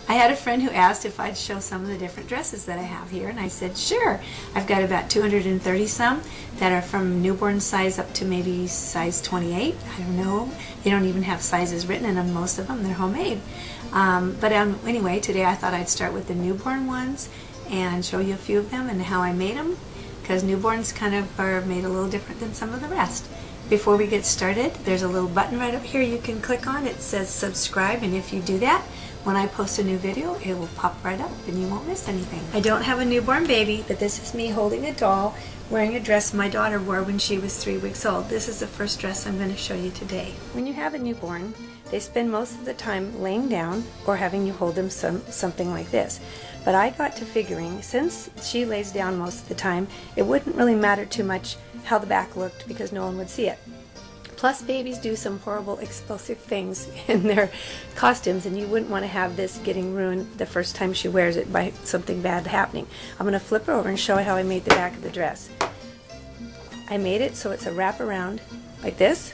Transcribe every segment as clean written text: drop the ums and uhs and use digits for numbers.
I had a friend who asked if I'd show some of the different dresses that I have here, and I said sure. I've got about 230 some that are from newborn size up to maybe size 28. I don't know. They don't even have sizes written in them, most of them. They're homemade. Anyway, today I thought I'd start with the newborn ones and show you a few of them and how I made them, because newborns kind of are made a little different than some of the rest. Before we get started, there's a little button right up here you can click on. It says subscribe, and if you do that, when I post a new video, it will pop right up and you won't miss anything. I don't have a newborn baby, but this is me holding a doll, wearing a dress my daughter wore when she was 3 weeks old. This is the first dress I'm going to show you today. When you have a newborn, they spend most of the time laying down or having you hold them something like this. But I got to figuring, since she lays down most of the time, it wouldn't really matter too much how the back looked because no one would see it. Plus, babies do some horrible explosive things in their costumes, and you wouldn't want to have this getting ruined the first time she wears it by something bad happening. I'm going to flip her over and show you how I made the back of the dress. I made it so it's a wraparound like this,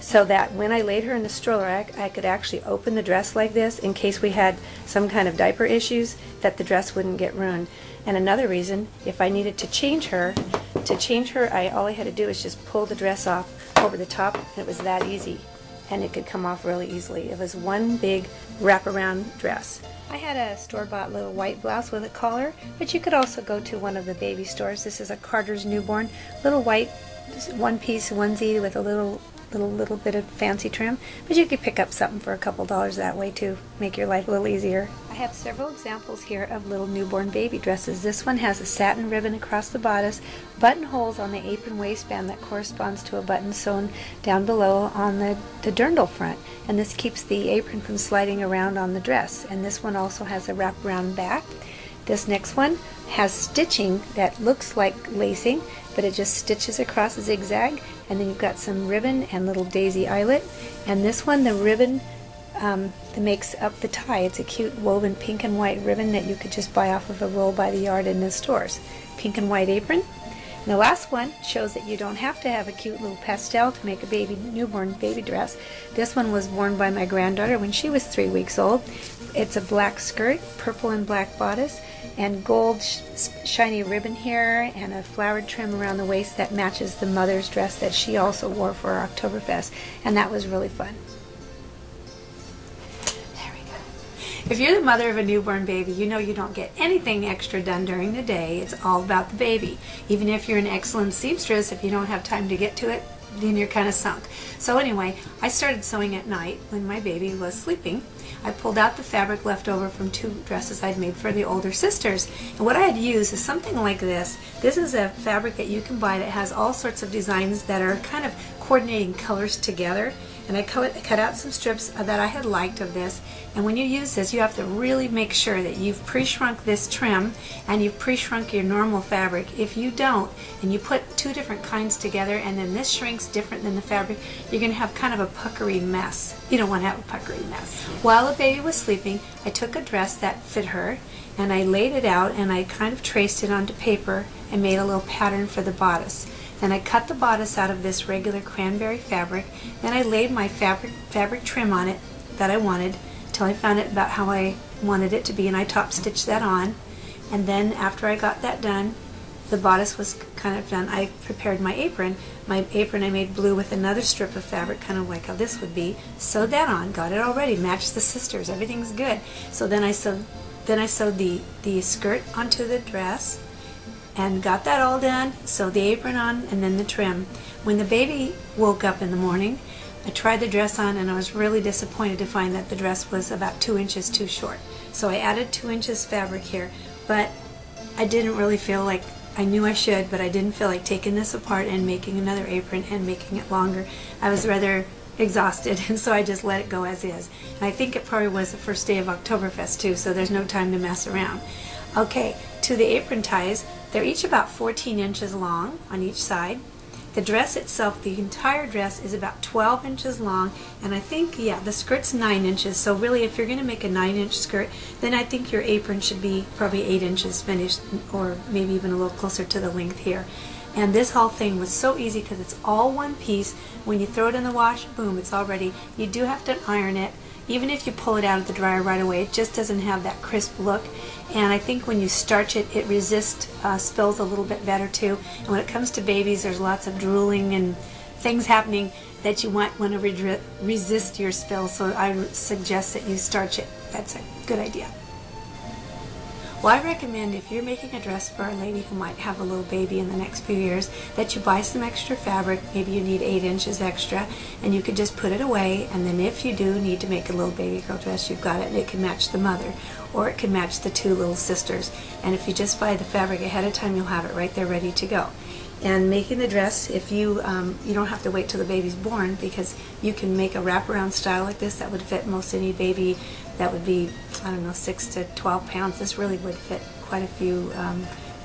so that when I laid her in the stroller, I could actually open the dress like this in case we had some kind of diaper issues, that the dress wouldn't get ruined. And another reason, if I needed to change her, all I had to do is just pull the dress off over the top, and it was that easy, and it could come off really easily. It was one big wraparound dress. I had a store-bought little white blouse with a collar, but you could also go to one of the baby stores. This is a Carter's Newborn, little white one-piece onesie with a little bit of fancy trim, but you could pick up something for a couple dollars that way to make your life a little easier. I have several examples here of little newborn baby dresses. This one has a satin ribbon across the bodice, buttonholes on the apron waistband that corresponds to a button sewn down below on the dirndl front, and this keeps the apron from sliding around on the dress. And this one also has a wraparound back. This next one has stitching that looks like lacing, but it just stitches across a zigzag, and then you've got some ribbon and little daisy eyelet. And this one, the ribbon that makes up the tie. It's a cute woven pink and white ribbon that you could just buy off of a roll by the yard in the stores. Pink and white apron. And the last one shows that you don't have to have a cute little pastel to make a newborn baby dress. This one was worn by my granddaughter when she was 3 weeks old. It's a black skirt, purple and black bodice, and gold shiny ribbon here, and a flowered trim around the waist that matches the mother's dress that she also wore for our Oktoberfest, and that was really fun. There we go. If you're the mother of a newborn baby, you know you don't get anything extra done during the day. It's all about the baby. Even if you're an excellent seamstress, if you don't have time to get to it, then you're kind of sunk. So anyway, I started sewing at night when my baby was sleeping. I pulled out the fabric left over from 2 dresses I'd made for the older sisters. And what I had used is something like this. This is a fabric that you can buy that has all sorts of designs that are kind of coordinating colors together. And I cut out some strips that I had liked of this. And when you use this, you have to really make sure that you've pre-shrunk this trim and you've pre-shrunk your normal fabric. If you don't, and you put 2 different kinds together, and then this shrinks different than the fabric, you're going to have kind of a puckery mess. You don't want to have a puckery mess. While the baby was sleeping, I took a dress that fit her, and I laid it out, and I kind of traced it onto paper and made a little pattern for the bodice. Then I cut the bodice out of this regular cranberry fabric. Then I laid my fabric trim on it that I wanted till I found it about how I wanted it to be, and I top stitched that on. And then after I got that done, the bodice was kind of done. I prepared my apron. My apron I made blue with another strip of fabric, kind of like how this would be. Sewed that on, got it already, matched the sisters. Everything's good. So then I sewed the skirt onto the dress, and got that all done, sewed the apron on, and then the trim. When the baby woke up in the morning, I tried the dress on, and I was really disappointed to find that the dress was about 2 inches too short. So I added 2 inches fabric here, but I didn't really feel like, I knew I should, but I didn't feel like taking this apart and making another apron and making it longer. I was rather exhausted, and so I just let it go as is. And I think it probably was the first day of Oktoberfest too, so there's no time to mess around. Okay, to the apron ties, they're each about 14 inches long on each side. The dress itself, the entire dress, is about 12 inches long, and I think, yeah, the skirt's 9 inches, so really if you're going to make a 9-inch skirt, then I think your apron should be probably 8 inches finished, or maybe even a little closer to the length here. And this whole thing was so easy because it's all one piece. When you throw it in the wash, boom, it's all ready. You do have to iron it. even if you pull it out of the dryer right away, it just doesn't have that crisp look. And I think when you starch it, it resists spills a little bit better too. And when it comes to babies, there's lots of drooling and things happening that you might want to resist your spill. So I suggest that you starch it. That's a good idea. Well, I recommend if you're making a dress for a lady who might have a little baby in the next few years, that you buy some extra fabric. Maybe you need 8 inches extra, and you could just put it away, and then if you do need to make a little baby girl dress, you've got it, and it can match the mother, or it can match the 2 little sisters. And if you just buy the fabric ahead of time, you'll have it right there ready to go. And making the dress, if you don't have to wait till the baby's born, because you can make a wraparound style like this that would fit most any baby that would be, I don't know, 6 to 12 pounds. This really would fit quite a few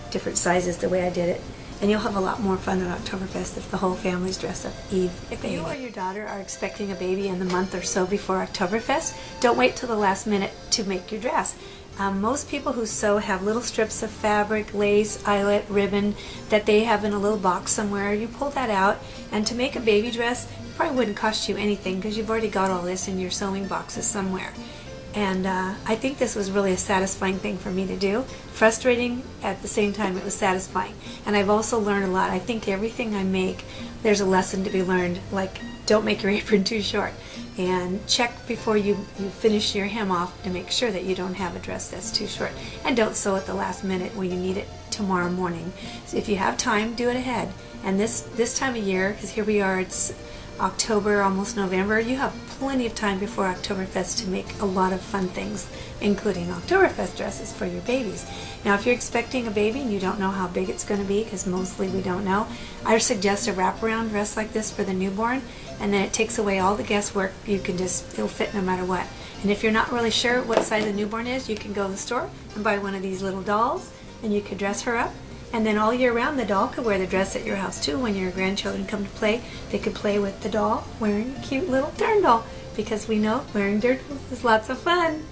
different sizes the way I did it. And you'll have a lot more fun at Oktoberfest if the whole family's dressed up Eve. If you or your daughter are expecting a baby in the month or so before Oktoberfest, don't wait till the last minute to make your dress. Most people who sew have little strips of fabric, lace, eyelet, ribbon that they have in a little box somewhere. You pull that out, and to make a baby dress, it probably wouldn't cost you anything because you've already got all this in your sewing boxes somewhere. And I think this was really a satisfying thing for me to do. Frustrating, at the same time it was satisfying. And I've also learned a lot. I think everything I make, there's a lesson to be learned, like don't make your apron too short. And check before you finish your hem off to make sure that you don't have a dress that's too short. And don't sew at the last minute when you need it tomorrow morning. So if you have time, do it ahead. And this time of year, because here we are, it's October, almost November, you have plenty of time before Oktoberfest to make a lot of fun things, including Oktoberfest dresses for your babies. Now, if you're expecting a baby and you don't know how big it's going to be, because mostly we don't know, I suggest a wraparound dress like this for the newborn, and then it takes away all the guesswork. You can just, it'll fit no matter what. And if you're not really sure what size the newborn is, you can go to the store and buy one of these little dolls, and you could dress her up. And then all year round, the doll could wear the dress at your house too. When your grandchildren come to play, they could play with the doll wearing a cute little dirndl, because we know wearing dirndls is lots of fun.